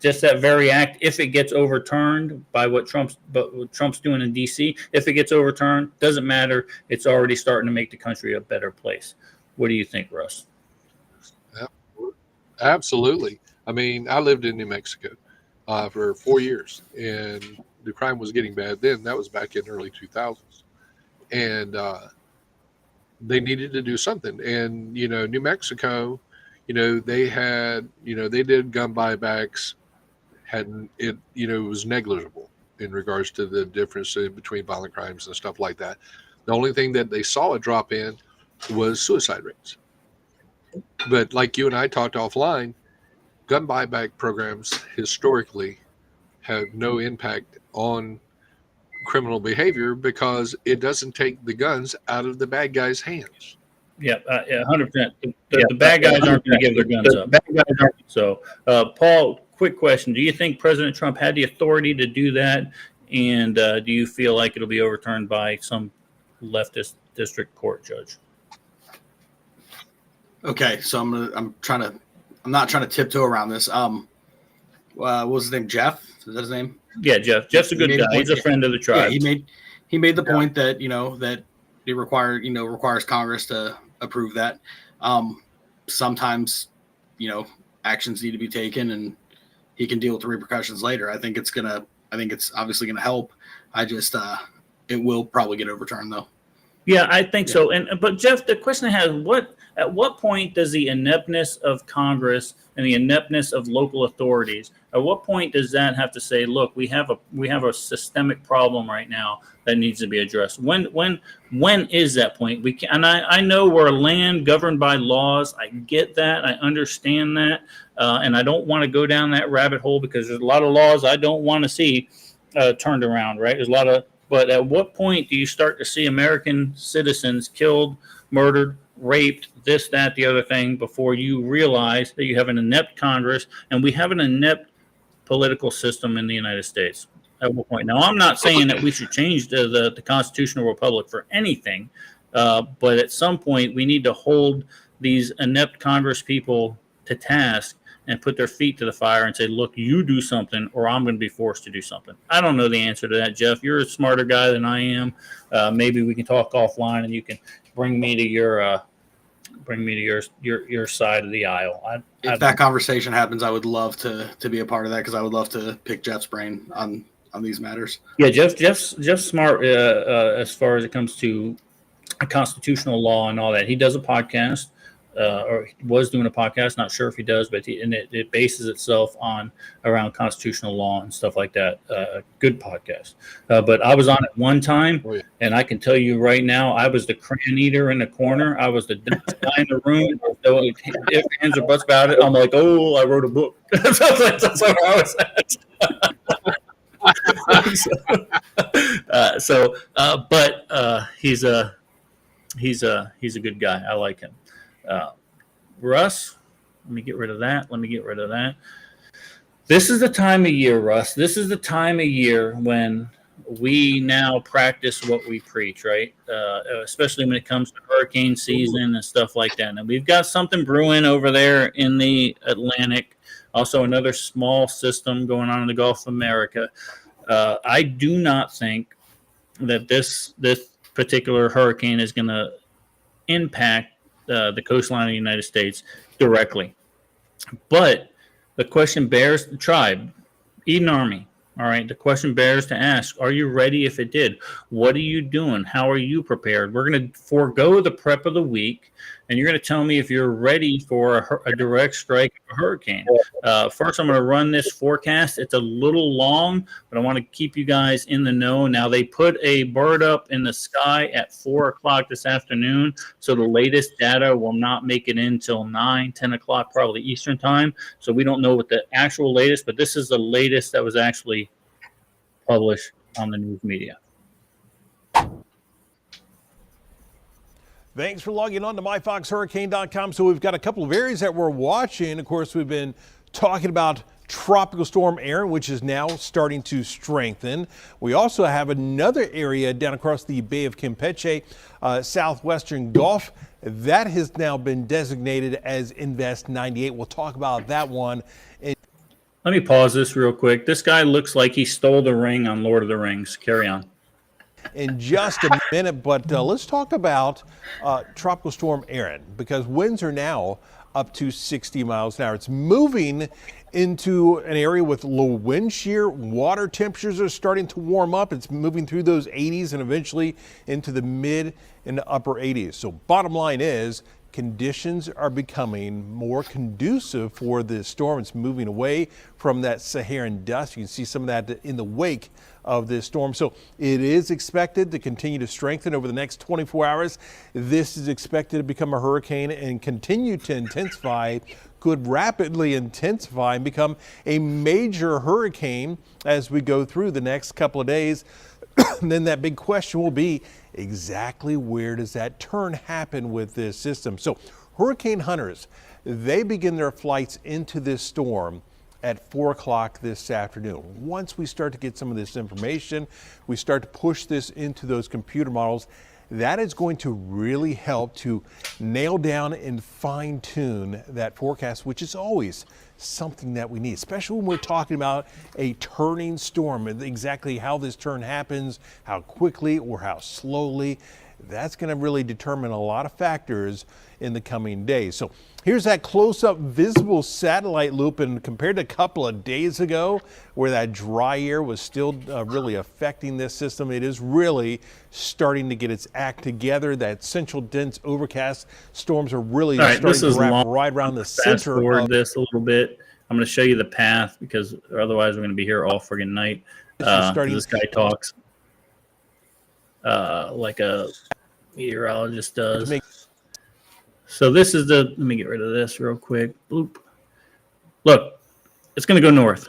just that very act, if it gets overturned by what Trump's doing in D.C., if it gets overturned, doesn't matter. It's already starting to make the country a better place. What do you think, Russ? Absolutely. I mean, I lived in New Mexico for 4 years, and the crime was getting bad then. That was back in early 2000s. And they needed to do something. And, New Mexico, they had, they did gun buybacks. It was negligible in regards to the difference between violent crimes and stuff like that. The only thing that they saw a drop in was suicide rates. But like you and I talked offline, gun buyback programs historically have no impact on criminal behavior because it doesn't take the guns out of the bad guys' hands. Yeah, 100%. The bad guys aren't going to give their guns up. So, Paul, quick question. Do you think President Trump had the authority to do that? And do you feel like it'll be overturned by some leftist district court judge? Okay, so I'm not trying to tiptoe around this. what was his name? Jeff? Is that his name? Yeah, Jeff. Jeff's a good guy. He's a friend of the tribe. Yeah, he made the point that that it requires Congress to approve that. Sometimes actions need to be taken, and he can deal with the repercussions later. I think it's obviously gonna help. I just it will probably get overturned though. Yeah, I think so. But Jeff, the question I have: at what point does the ineptness of Congress and the ineptness of local authorities, at what point does that have to say, look, we have a systemic problem right now that needs to be addressed? When is that point? We can, and I know we're a land governed by laws. I get that. I understand that, and I don't want to go down that rabbit hole because there's a lot of laws I don't want to see turned around. Right? There's a lot of. But at what point do you start to see American citizens killed, murdered, raped, this, that, the other thing, before you realize that you have an inept Congress and we have an inept political system in the United States? At what point? Now, I'm not saying that we should change the constitutional republic for anything, but at some point we need to hold these inept Congress people to task and put their feet to the fire and say, look, you do something or I'm going to be forced to do something. I don't know the answer to that, Jeff. You're a smarter guy than I am. Maybe we can talk offline and you can bring me to your side of the aisle. If that conversation happens, I would love to be a part of that because I would love to pick Jeff's brain on these matters. Yeah, Jeff's smart as far as it comes to constitutional law and all that. He does a podcast. Or he was doing a podcast, not sure if he does, but it bases itself around constitutional law and stuff like that. Good podcast. But I was on it one time, and I can tell you right now, I was the crayon eater in the corner. I was the dumbest guy in the room. If hands or butts about it, I'm like, oh, I wrote a book. That's where I was at. But he's a good guy. I like him. Russ, let me get rid of that. This is the time of year, Russ. This is the time of year when we now practice what we preach, right? Especially when it comes to hurricane season and stuff like that. And we've got something brewing over there in the Atlantic. Also, another small system going on in the Gulf of America. I do not think that this particular hurricane is going to impact the coastline of the United States directly. But the question bears the tribe, Eden Army. All right. The question bears to ask, are you ready if it did? What are you doing? How are you prepared? We're going to forego the prep of the week, and you're going to tell me if you're ready for a direct strike of a hurricane. First, I'm going to run this forecast. It's a little long, but I want to keep you guys in the know. Now, they put a bird up in the sky at 4 o'clock this afternoon, so the latest data will not make it in till 9, 10 o'clock, probably Eastern time. So we don't know what the actual latest, but this is the latest that was actually published on the news media. Thanks for logging on to myfoxhurricane.com. So we've got a couple of areas that we're watching. Of course, we've been talking about Tropical Storm Aaron, which is now starting to strengthen. We also have another area down across the Bay of Campeche, southwestern Gulf. That has now been designated as Invest 98. We'll talk about that one. Let me pause this real quick. This guy looks like he stole the ring on Lord of the Rings. Carry on. In just a minute, but let's talk about Tropical Storm Aaron, because winds are now up to 60 miles an hour. It's moving into an area with low wind shear. Water temperatures are starting to warm up. It's moving through those 80s and eventually into the mid and upper 80s. So bottom line is, conditions are becoming more conducive for this storm. It's moving away from that Saharan dust. You can see some of that in the wake of this storm. So it is expected to continue to strengthen over the next 24 hours. This is expected to become a hurricane and continue to intensify, could rapidly intensify and become a major hurricane as we go through the next couple of days. And then that big question will be, exactly where does that turn happen with this system? So hurricane hunters, they begin their flights into this storm at 4 o'clock this afternoon. Once we start to get some of this information, we start to push this into those computer models, that is going to really help to nail down and fine tune that forecast, which is always something that we need, especially when we're talking about a turning storm and exactly how this turn happens, how quickly or how slowly. That's going to really determine a lot of factors in the coming days. So here's that close-up visible satellite loop, and compared to a couple of days ago where that dry air was still really affecting this system, it is really starting to get its act together. That central dense overcast storms are really starting to wrap right around the center. Fast forward this a little bit. I'm going to show you the path because otherwise we're going to be here all friggin' night. This guy talks like a meteorologist does. So this is let me get rid of this real quick. Bloop. Look, it's going to go north.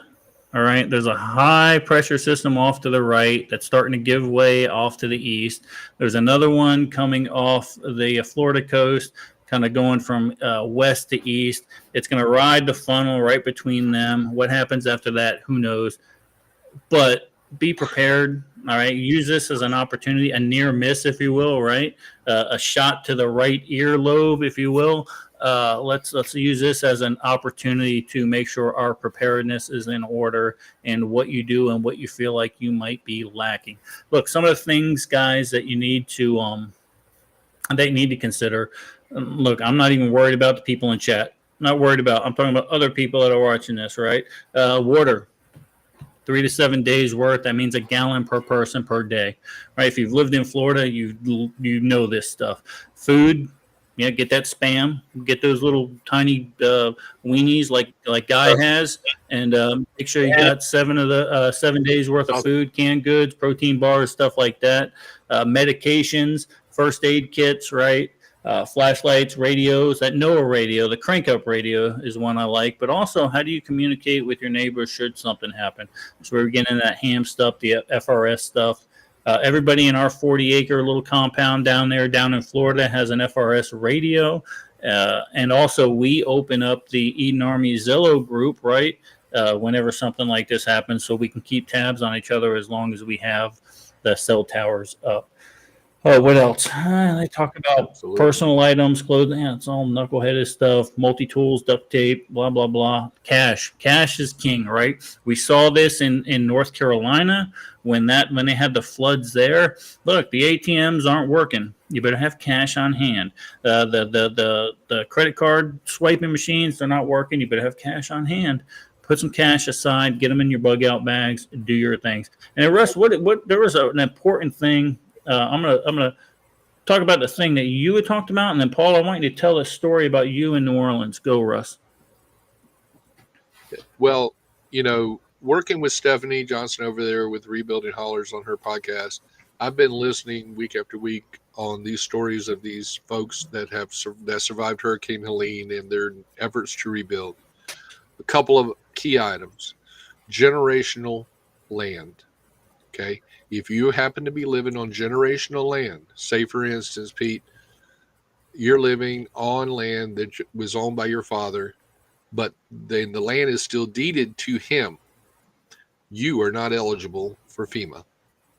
All right. There's a high pressure system off to the right that's starting to give way off to the east. There's another one coming off the Florida coast, kind of going from west to east. It's going to ride the funnel right between them. What happens after that, who knows? But be prepared. All right. Use this as an opportunity, a near miss, if you will, right? A shot to the right earlobe, if you will. Let's use this as an opportunity to make sure our preparedness is in order and what you do and what you feel like you might be lacking. Look, some of the things, guys, that you need to consider. Look, I'm not even worried about the people in chat. I'm talking about other people that are watching this, right? Water. 3 to 7 days worth. That means a gallon per person per day, right? If you've lived in Florida, you know this stuff. Food, get that Spam, get those little tiny weenies like Guy has, and make sure you got 7 days worth of food, canned goods, protein bars, stuff like that. Medications, first aid kits, right? Flashlights, radios, that NOAA radio, the crank up radio is one I like, but also how do you communicate with your neighbors should something happen? So we're getting that ham stuff, the FRS stuff. Everybody in our 40-acre little compound down in Florida has an FRS radio. And also we open up the Eden Army Zillow group, right? Whenever something like this happens, so we can keep tabs on each other as long as we have the cell towers up. Oh, what else? They talk about personal items, clothing. Yeah, it's all knuckleheaded stuff. Multi-tools, duct tape, blah, blah, blah. Cash is king, right? We saw this in North Carolina when they had the floods there. Look, the ATMs aren't working. You better have cash on hand. The credit card swiping machines, they're not working. You better have cash on hand. Put some cash aside. Get them in your bug out bags. Do your things. And Russ, there was an important thing. I'm gonna talk about the thing that you had talked about, and then Paul, I want you to tell a story about you in New Orleans. Go, Russ. Well, working with Stephanie Johnson over there with Rebuilding Hollers on her podcast, I've been listening week after week on these stories of these folks that survived Hurricane Helene and their efforts to rebuild. A couple of key items: generational land. Okay. If you happen to be living on generational land, say for instance, Pete, you're living on land that was owned by your father, but then the land is still deeded to him, you are not eligible for FEMA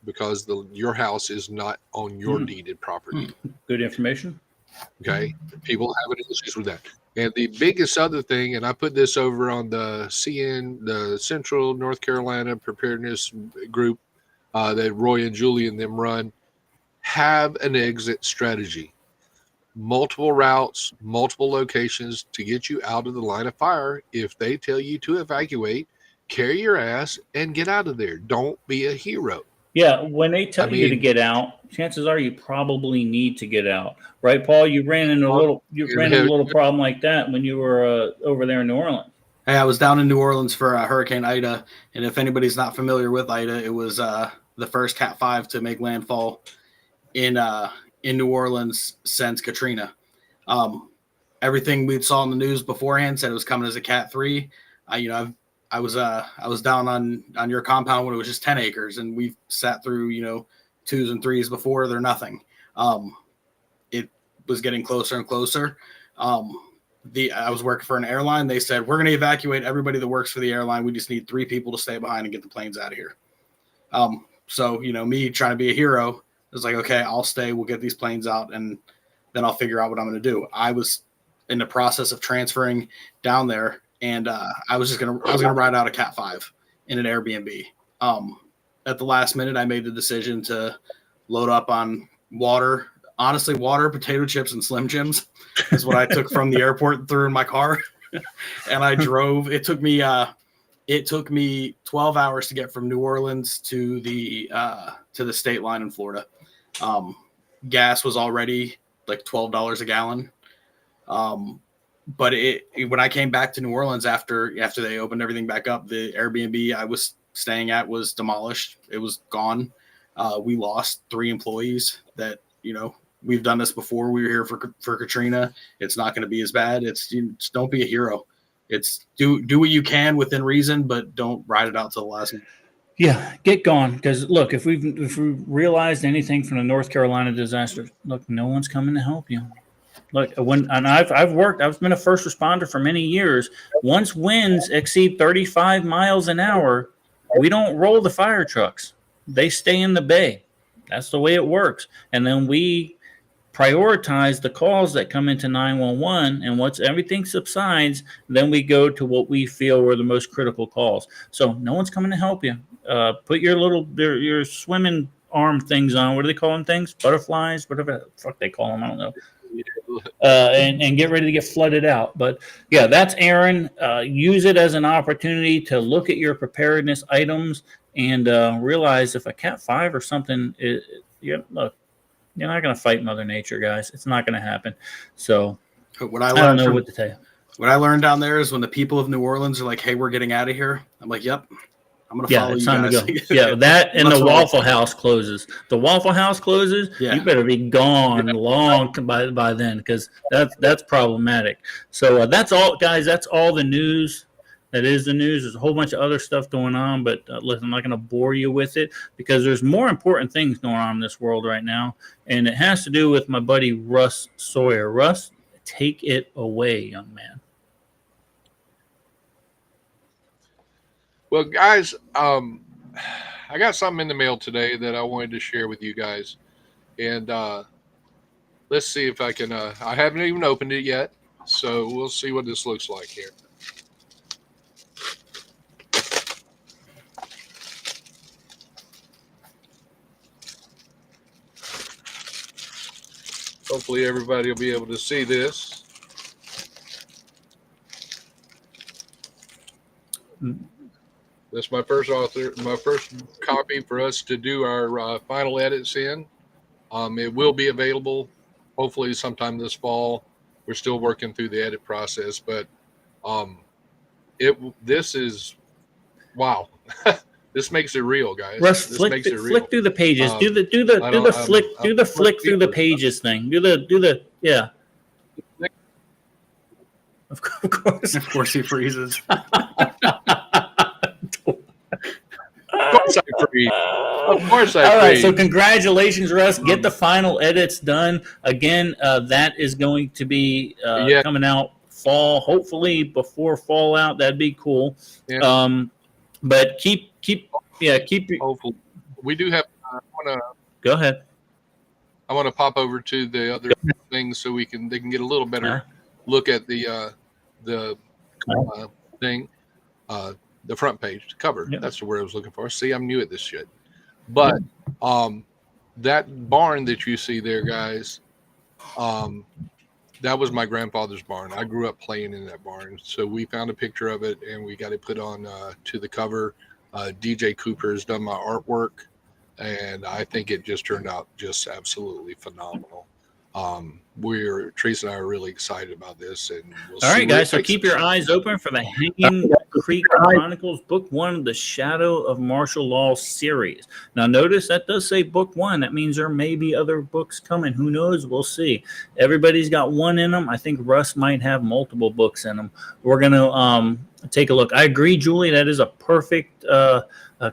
because your house is not on your deeded property. Good information. Okay. People have issues with that. And the biggest other thing, and I put this over on the the Central North Carolina Preparedness Group, that Roy and Julie and them run, have an exit strategy. Multiple routes, multiple locations to get you out of the line of fire. If they tell you to evacuate, carry your ass and get out of there. Don't be a hero. Yeah, when they tell you to get out, chances are you probably need to get out, right, Paul? You ran into a little problem like that when you were over there in New Orleans. Hey, I was down in New Orleans for Hurricane Ida, and if anybody's not familiar with Ida, it was the first Cat 5 to make landfall in New Orleans since Katrina. Everything we saw in the news beforehand said it was coming as a Cat 3. I was down on your compound when it was just 10 acres, and we sat through 2s and 3s before. They're nothing. It was getting closer and closer. I was working for an airline. They said, we're going to evacuate everybody that works for the airline. We just need 3 people to stay behind and get the planes out of here. So, me trying to be a hero, was like, okay, I'll stay. We'll get these planes out, and then I'll figure out what I'm going to do. I was in the process of transferring down there, and I was going to ride out a Cat 5 in an Airbnb. At the last minute, I made the decision to load up on water. Honestly, water, potato chips, and Slim Jims is what I took from the airport and threw in my car. And I drove. It took me 12 hours to get from New Orleans to the state line in Florida. Gas was already like $12 a gallon. But when I came back to New Orleans after they opened everything back up, the Airbnb I was staying at was demolished. It was gone. We lost 3 employees that, we've done this before. We were here for Katrina. It's not going to be as bad. Just don't be a hero. It's do what you can within reason, but don't ride it out to the last minute. Yeah, get gone. Because look, if we realized anything from the North Carolina disaster, look, no one's coming to help you. Look, I've been a first responder for many years. Once winds exceed 35 miles an hour, we don't roll the fire trucks. They stay in the bay. That's the way it works. And then we prioritize the calls that come into 911, and once everything subsides, then we go to what we feel were the most critical calls. So no one's coming to help you. Put your swimming arm things on. What do they call them things? Butterflies? Whatever the fuck they call them. I don't know. And get ready to get flooded out. But yeah, that's Aaron. Use it as an opportunity to look at your preparedness items and realize if a Cat 5 or something, look, you're not going to fight Mother Nature, guys. It's not going to happen. So I don't know what to tell you. What I learned down there is when the people of New Orleans are like, hey, we're getting out of here. I'm like, yep. I'm going to follow you guys. To go. Yeah, that and the Waffle House closes. The Waffle House closes. Yeah. You better be gone long by then, because that's problematic. So that's all, guys. That's all the news. That is the news. There's a whole bunch of other stuff going on, but listen, I'm not going to bore you with it because there's more important things going on in this world right now, and it has to do with my buddy Russ Sawyer. Russ, take it away, young man. Well, guys, I got something in the mail today that I wanted to share with you guys, and let's see if I can. I haven't even opened it yet, so we'll see what this looks like here. Hopefully everybody will be able to see this. That's my first copy for us to do our final edits in. It will be available hopefully sometime this fall. We're still working through the edit process, but this is wow. This makes it real, guys. Russ, flick through the pages. Do the flick through the pages thing. Do the yeah. Of course he freezes. Of course I freeze. Of course I freeze. All right, so congratulations, Russ. Get the final edits done. Again, that is going to be coming out fall, hopefully before Fallout. That'd be cool. Yeah. But keep. Hopefully, we do have. Go ahead. I want to pop over to the other things so they can get a little better look at the thing, the front page, the cover. Yeah. That's the word I was looking for. See, I'm new at this shit. But that barn that you see there, guys, that was my grandfather's barn. I grew up playing in that barn. So we found a picture of it and we got it put on to the cover. DJ Cooper has done my artwork, and I think it just turned out just absolutely phenomenal. Teresa and I are really excited about this. And all right, guys, so keep your eyes open for the Hanging Creek Chronicles Book 1, The Shadow of Martial Law series. Now, notice that does say Book 1. That means there may be other books coming. Who knows? We'll see. Everybody's got one in them. I think Russ might have multiple books in them. We're going to take a look. I agree, Julie. That is a perfect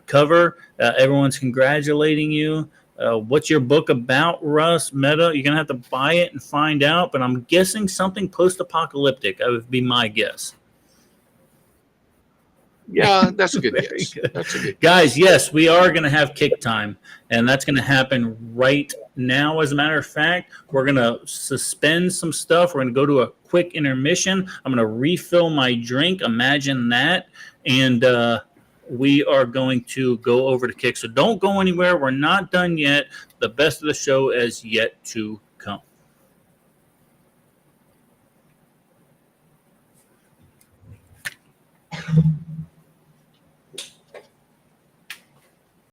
cover. Everyone's congratulating you. What's your book about, Russ? Meta? You're going to have to buy it and find out, but I'm guessing something post-apocalyptic. That would be my guess. Yeah, that's a good Very guess. good. That's a good Guys, yes, we are going to have kick time, and that's going to happen right now. As a matter of fact, we're going to suspend some stuff. We're going to go to a quick intermission. I'm going to refill my drink. Imagine that. And we are going to go over to kick. So don't go anywhere. We're not done yet. The best of the show is yet to come.